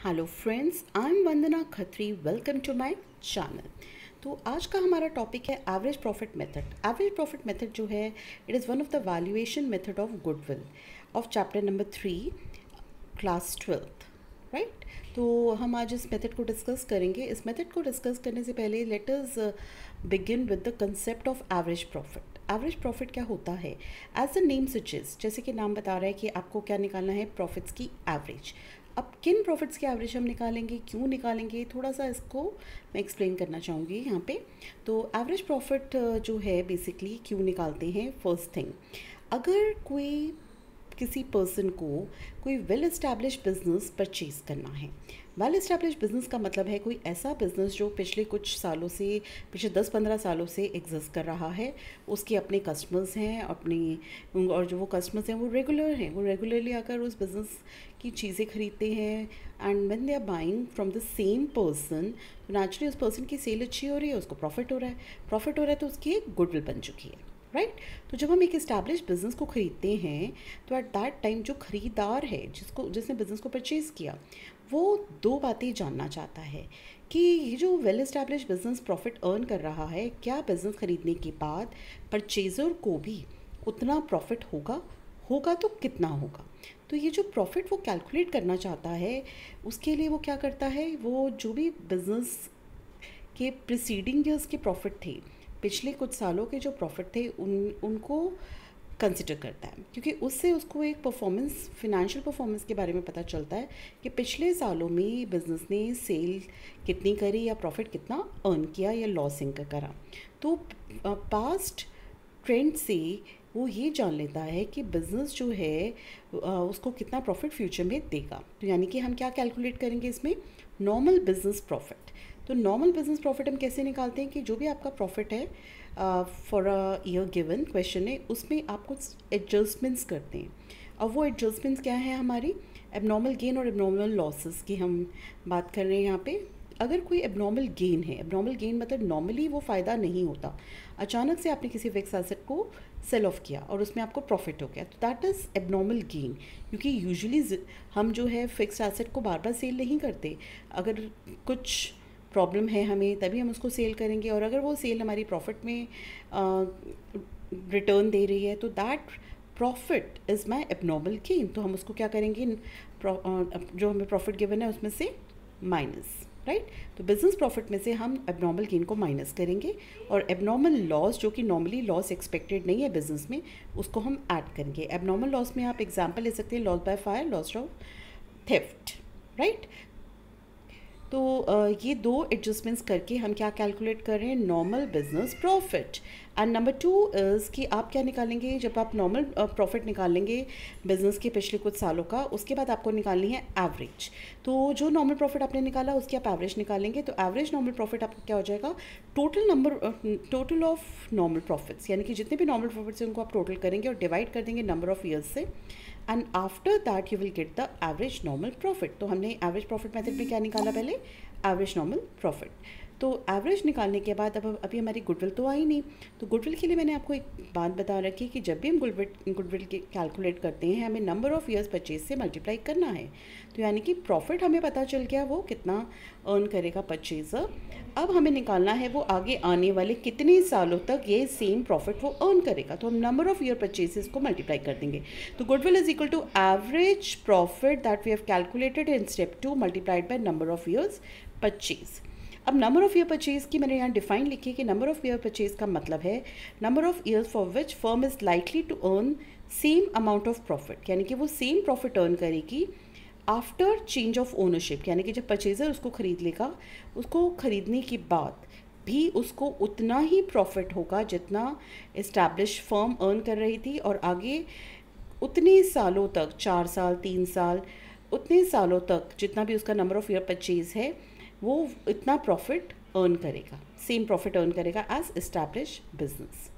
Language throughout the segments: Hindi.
Hello friends, I am Vandana Khatri. Welcome to my channel. तो आज का हमारा टॉपिक है average profit method. Average profit method जो है, it is one of the valuation method of goodwill of chapter number 3 class 12th, right. तो हम आज इस मेथड को डिस्कस करेंगे। इस मेथड को डिस्कस करने से पहले let us begin with the concept of average profit. Average profit क्या होता है? एज द नेम सजेस्ट, जैसे कि नाम बता रहा है कि आपको क्या निकालना है, प्रॉफिट्स की एवरेज। अब किन प्रॉफिट्स की एवरेज हम निकालेंगे, क्यों निकालेंगे, थोड़ा सा इसको मैं एक्सप्लेन करना चाहूँगी यहाँ पे। तो एवरेज प्रॉफिट जो है बेसिकली क्यों निकालते हैं? फर्स्ट थिंग, अगर कोई किसी पर्सन को कोई वेल एस्टैब्लिश बिजनेस परचेज करना है। वेल एस्टैब्लिश बिजनेस का मतलब है कोई ऐसा बिजनेस जो पिछले कुछ सालों से, पिछले 10-15 सालों से एग्जिस्ट कर रहा है। उसके अपने कस्टमर्स हैं, और जो वो कस्टमर्स हैं वो रेगुलर हैं, वो रेगुलरली आकर उस बिज़नेस की चीज़ें खरीदते हैं। And when they are buying from the same person, तो नेचुरली उस पर्सन की सेल अच्छी हो रही है, उसको प्रॉफिट हो रहा है। प्रॉफिट हो रहा है तो उसकी एक गुडविल बन चुकी है, राइट। तो जब हम एक इस्टेब्लिश बिजनेस को खरीदते हैं तो एट दैट टाइम जो खरीदार है, जिसने बिज़नेस को परचेज़ किया, वो दो बातें जानना चाहता है कि ये जो well establish business profit earn कर रहा है, क्या बिज़नेस खरीदने के बाद परचेज़र को भी उतना प्रॉफिट होगा तो कितना होगा। तो ये जो प्रॉफिट वो कैलकुलेट करना चाहता है, उसके लिए वो क्या करता है, वो जो भी बिज़नेस के प्रीसीडिंग ईयर्स के प्रॉफिट थे, पिछले कुछ सालों के जो प्रॉफिट थे, उनको कंसिडर करता है, क्योंकि उससे उसको एक परफॉर्मेंस, फिनेंशियल परफॉर्मेंस के बारे में पता चलता है कि पिछले सालों में बिज़नेस ने सेल कितनी करी या प्रॉफिट कितना अर्न किया या लॉस इनकर करा। तो पास्ट ट्रेंड से वो ये जान लेता है कि बिज़नेस जो है उसको कितना प्रॉफिट फ्यूचर में देगा। तो यानी कि हम क्या कैलकुलेट करेंगे इसमें, नॉर्मल बिजनेस प्रॉफिट। तो नॉर्मल बिजनेस प्रॉफिट हम कैसे निकालते हैं कि जो भी आपका प्रॉफिट है for a year given question है, उसमें आप कुछ एडजस्टमेंट्स करते हैं। अब वो एडजस्टमेंट्स क्या है, हमारी एबनॉर्मल गेन और एबनॉर्मल लॉसेस की हम बात कर रहे हैं यहाँ पे। अगर कोई एबनॉर्मल गेन है, एबनॉर्मल गेन मतलब नॉर्मली वो फ़ायदा नहीं होता, अचानक से आपने किसी फिक्स एसेट को सेल ऑफ किया और उसमें आपको प्रॉफिट हो गया, तो दैट इज़ एबनॉर्मल गेन। क्योंकि यूजुअली हम जो है फिक्स एसेट को बार बार सेल नहीं करते। अगर कुछ प्रॉब्लम है हमें, तभी हम उसको सेल करेंगे, और अगर वो सेल हमारी प्रॉफिट में रिटर्न दे रही है, तो that profit is my abnormal gain. तो हम उसको क्या करेंगे, जो हमें प्रॉफिट गिवन है उसमें से माइनस, राइट। तो बिजनेस प्रॉफिट में से हम एबनॉर्मल गेन को माइनस करेंगे, और एबनॉर्मल लॉस, जो कि नॉर्मली लॉस एक्सपेक्टेड नहीं है बिजनेस में, उसको हम ऐड करेंगे। एबनॉर्मल लॉस में आप एग्जांपल ले सकते हैं, loss by fire, loss of theft, right. तो ये दो एडजस्टमेंट्स करके हम क्या कैलकुलेट कर रहे हैं, normal business profit. And number 2 is कि आप क्या निकालेंगे, जब आप नॉर्मल प्रॉफिट निकालेंगे बिजनेस के पिछले कुछ सालों का, उसके बाद आपको निकालनी है एवरेज। तो जो नॉर्मल प्रॉफिट आपने निकाला उसकी आप एवरेज निकालेंगे। तो एवरेज नॉर्मल प्रॉफिट आपका क्या हो जाएगा, टोटल ऑफ नॉर्मल प्रॉफिट्स, यानी कि जितने भी नॉर्मल प्रॉफिट्स हैं उनको आप टोटल करेंगे और डिवाइड कर देंगे नंबर ऑफ ईयर्स से, and after that you will get the average normal profit. तो हमने एवरेज प्रॉफिट मेथड में क्या निकाला, पहले एवरेज नॉर्मल प्रॉफिट। तो एवरेज निकालने के बाद अब अभी हमारी गुडविल तो आई नहीं, तो गुडविल के लिए मैंने आपको एक बात बता रखी कि जब भी हम गुडविल के कैलकुलेट करते हैं, हमें नंबर ऑफ़ ईयर्स परचेज से मल्टीप्लाई करना है। तो यानी कि प्रॉफिट हमें पता चल गया वो कितना अर्न करेगा परचेज़र। अब हमें निकालना है वो आगे आने वाले कितने सालों तक ये सेम प्रॉफिट वो अर्न करेगा। तो हम नंबर ऑफ़ ईयर परचेजेस को मल्टीप्लाई कर देंगे। तो goodwill is equal to average profit that we have calculated in step 2 multiplied by number of years purchase. अब नंबर ऑफ़ ईयर परचेज की मैंने यहाँ डिफाइन लिखी है कि नंबर ऑफ़ ईयर परचेज का मतलब है number of years for which firm is likely to earn same amount of profit, यानी कि वो सेम प्रॉफिट अर्न करेगी आफ्टर चेंज ऑफ ओनरशिप। यानी कि जब परचेज़र उसको खरीद लेगा, उसको खरीदने के बाद भी उसको उतना ही प्रॉफिट होगा जितना इस्टेब्लिश फर्म अर्न कर रही थी, और आगे उतने सालों तक, 4 साल, 3 साल, उतने सालों तक जितना भी उसका नंबर ऑफ़ ईयर परचेज है, वो इतना प्रॉफिट अर्न करेगा, सेम प्रॉफिट अर्न करेगा एज एस्टैब्लिश बिजनेस,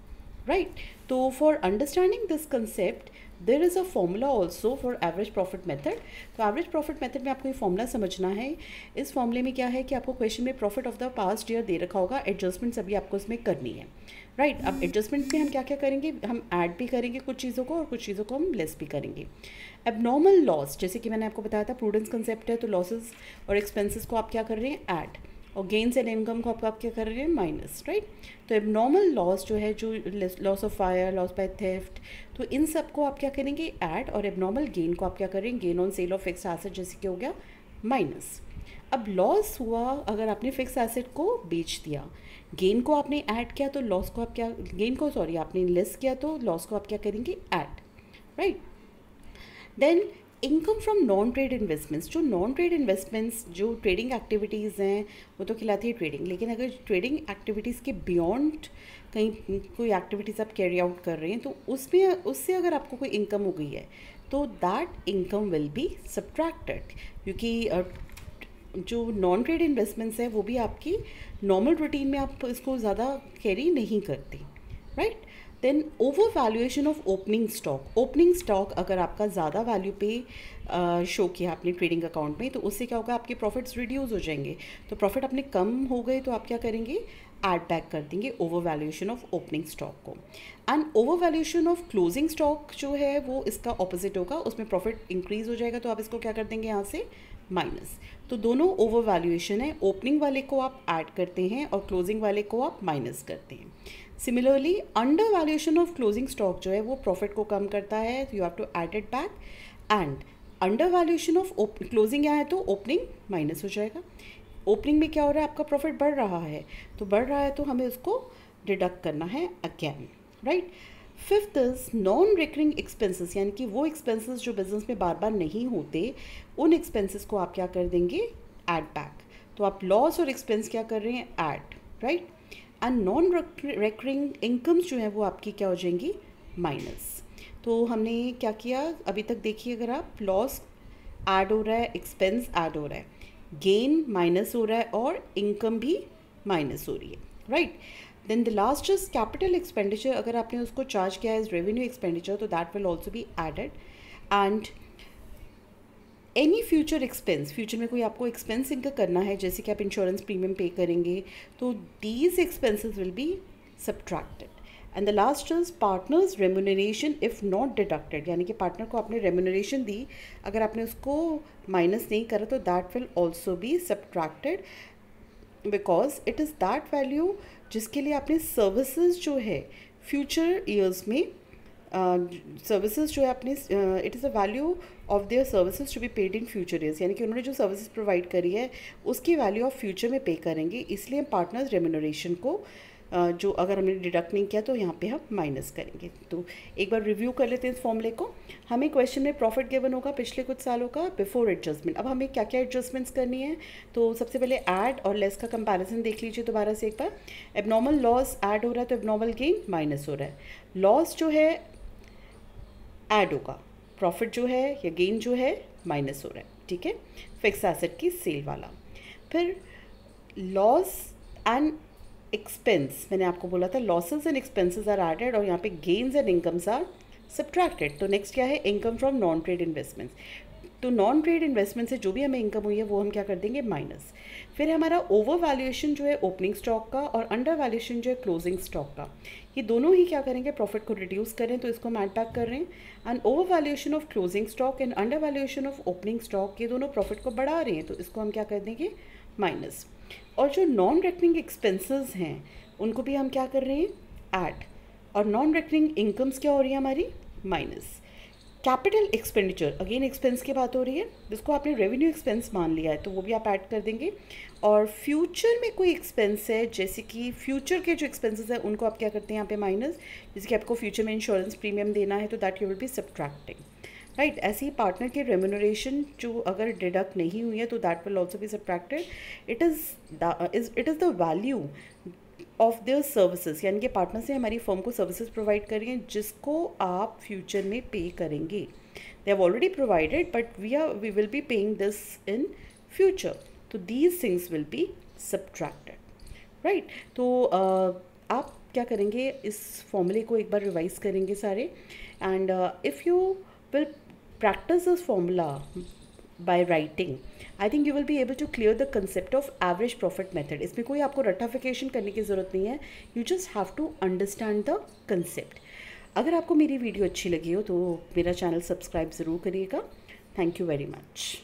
राइट। तो for understanding this concept there is a formula also for average profit method. तो एवरेज प्रॉफिट मेथड में आपको ये फॉर्मूला समझना है। इस फॉर्मूले में क्या है कि आपको क्वेश्चन में profit of the past year दे रखा होगा, एडजस्टमेंट्स अभी आपको इसमें करनी है, राइट। अब एडजस्टमेंट में हम क्या क्या करेंगे, हम ऐड भी करेंगे कुछ चीज़ों को और कुछ चीज़ों को हम लेस भी करेंगे। एबनॉर्मल लॉस, जैसे कि मैंने आपको बताया था प्रूडेंस कंसेप्ट है, तो लॉसेस और एक्सपेंसेस को आप क्या कर रहे हैं, ऐड, और गेन्स एंड इनकम को आप क्या कर रहे हैं, माइनस, राइट। तो एबनॉर्मल लॉस जो है, जो loss of fire, loss by theft, तो इन सब को आप क्या करेंगे, ऐड, और एबनॉर्मल गेन को आप क्या करेंगे, gain on sale of fix asset जैसे कि हो गया माइनस। अब लॉस हुआ अगर आपने फिक्स एसेट को बेच दिया, गेन को आपने ऐड किया तो लॉस को आप क्या, गेन को सॉरी आपने लेस किया तो लॉस को आप क्या करेंगे, add, right. Then income from non trade investments, जो नॉन ट्रेड इन्वेस्टमेंट्स जो ट्रेडिंग एक्टिविटीज़ हैं वो तो खिलाती है ट्रेडिंग, लेकिन अगर ट्रेडिंग एक्टिविटीज़ के बियॉन्ड कहीं कोई एक्टिविटीज़ आप कैरी आउट कर रहे हैं तो उसमें उससे अगर आपको कोई इनकम हो गई है तो that income will be subtracted, क्योंकि जो नॉन ट्रेड इन्वेस्टमेंट्स हैं वो भी आपकी नॉर्मल रूटीन में आप इसको ज़्यादा कैरी नहीं करते, right. Then over valuation of opening stock, opening stock अगर आपका ज़्यादा वैल्यू पे शो किया आपने ट्रेडिंग अकाउंट में तो उससे क्या होगा, आपके प्रॉफिट्स रिड्यूस हो जाएंगे। तो प्रॉफिट अपने कम हो गए तो आप क्या करेंगे, ऐड बैक कर देंगे over valuation of opening stock को। And over valuation of closing stock जो है वो इसका ऑपोजिट होगा, उसमें प्रॉफिट इंक्रीज हो जाएगा तो आप इसको क्या कर देंगे यहाँ से, माइनस। तो दोनों ओवर वैल्यूएशन है, ओपनिंग वाले को आप ऐड करते हैं और क्लोजिंग वाले को आप माइनस करते हैं। Similarly under valuation of closing stock जो है वो प्रॉफिट को कम करता है, you have to add it back. And under valuation of closing यहाँ है तो ओपनिंग माइनस हो जाएगा। ओपनिंग में क्या हो रहा है, आपका प्रॉफिट बढ़ रहा है, तो बढ़ रहा है तो हमें उसको डिडक्ट करना है again, right. Fifth is non recurring expenses, यानी कि वो एक्सपेंसेस जो बिजनेस में बार बार नहीं होते उन एक्सपेंसेस को आप क्या कर देंगे, ऐड बैक। तो आप लॉस और एक्सपेंस क्या कर रहे हैं, add, right. And non recurring incomes जो है वो आपकी क्या हो जाएंगी, माइनस। तो हमने क्या किया अभी तक, देखिए अगर आप लॉस ऐड हो रहा है, एक्सपेंस ऐड हो रहा है, गेन माइनस हो रहा है और इनकम भी माइनस हो रही है, right. Then the last is capital expenditure, अगर आपने उसको चार्ज किया एज रेवेन्यू एक्सपेंडिचर तो that will also be added. And any future expense, future में कोई आपको एक्सपेंस इनका करना है, जैसे कि आप इंश्योरेंस प्रीमियम पे करेंगे तो these expenses will be subtracted. And the last is partners remuneration if not deducted, यानी कि पार्टनर को आपने रेम्यूनरेशन दी, अगर आपने उसको माइनस नहीं करा तो that will also be subtracted, because it is that value जिसके लिए आपने सर्विसेज जो है फ्यूचर ईयर्स में सर्विसेज जो है अपने, it is a value of their services to be paid in future years, यानी कि उन्होंने जो सर्विसेज प्रोवाइड करी है उसकी वैल्यू ऑफ फ्यूचर में पे करेंगे, इसलिए हम पार्टनर्स रेम्यूनरेशन को जो अगर हमने डिडक्ट नहीं किया तो यहाँ पे हम माइनस करेंगे। तो एक बार रिव्यू कर लेते हैं इस फॉर्मूले को। हमें क्वेश्चन में प्रॉफिट गिवन होगा पिछले कुछ सालों का बिफोर एडजस्टमेंट। अब हमें क्या क्या एडजस्टमेंट्स करनी है, तो सबसे पहले ऐड और लेस का कंपैरिजन देख लीजिए दोबारा से एक बार। एबनॉर्मल लॉस ऐड हो रहा है तो एबनॉर्मल गेन माइनस हो रहा है। लॉस जो है ऐड होगा, प्रॉफिट जो है या गेन जो है माइनस हो रहा है, ठीक है, फिक्स एसेट की सेल वाला। फिर लॉस एंड एक्सपेंस, मैंने आपको बोला था losses and expenses are added और यहाँ पे gains and incomes are subtracted. तो नेक्स्ट क्या है, income from non trade investments. तो नॉन ट्रेड इन्वेस्टमेंट से जो भी हमें इनकम हुई है वो हम क्या कर देंगे, माइनस। फिर हमारा ओवर वैल्यूएशन जो है ओपनिंग स्टॉक का और अंडर वैल्यूएशन जो है क्लोजिंग स्टॉक का, ये दोनों ही क्या करेंगे, प्रॉफिट को रिड्यूस करें, तो इसको हम ऐड बैक कर रहे हैं। And over valuation of closing stock and under valuation of opening stock, ये दोनों प्रॉफिट को बढ़ा रहे हैं, तो इसको हम क्या कर देंगे, माइनस। और जो नॉन रेकरिंग एक्सपेंसेस हैं उनको भी हम क्या कर रहे हैं, ऐड। और नॉन रेकरिंग इनकम्स क्या हो रही है हमारी, minus. Capital expenditure, again expense की बात हो रही है, जिसको आपने रेवेन्यू एक्सपेंस मान लिया है तो वो भी आप ऐड कर देंगे। और फ्यूचर में कोई एक्सपेंस है, जैसे कि फ्यूचर के जो एक्सपेंसेस हैं उनको आप क्या करते हैं यहाँ पे माइनस, जैसे कि आपको फ्यूचर में इंश्योरेंस प्रीमियम देना है तो that you will be subtracting, right. ऐसे ही पार्टनर के रेम्यूनरेशन जो अगर डिडक्ट नहीं हुई है तो that will also be subtracted. It is the value of their services, यानी कि पार्टनर से हमारी फर्म को सर्विसेज प्रोवाइड कर रही हैं जिसको आप फ्यूचर में पे करेंगे। They have already provided but we will be paying this in future, तो these things will be subtracted, right. तो आप क्या करेंगे, इस फॉर्मूले को एक बार रिवाइज करेंगे सारे। and if you will practice this formula by writing, I think you will be able to clear the concept of average profit method. इसमें कोई आपको रटाफिकेशन करने की ज़रूरत नहीं है, you just have to understand the concept. अगर आपको मेरी वीडियो अच्छी लगी हो तो मेरा चैनल सब्सक्राइब ज़रूर करिएगा. Thank you very much.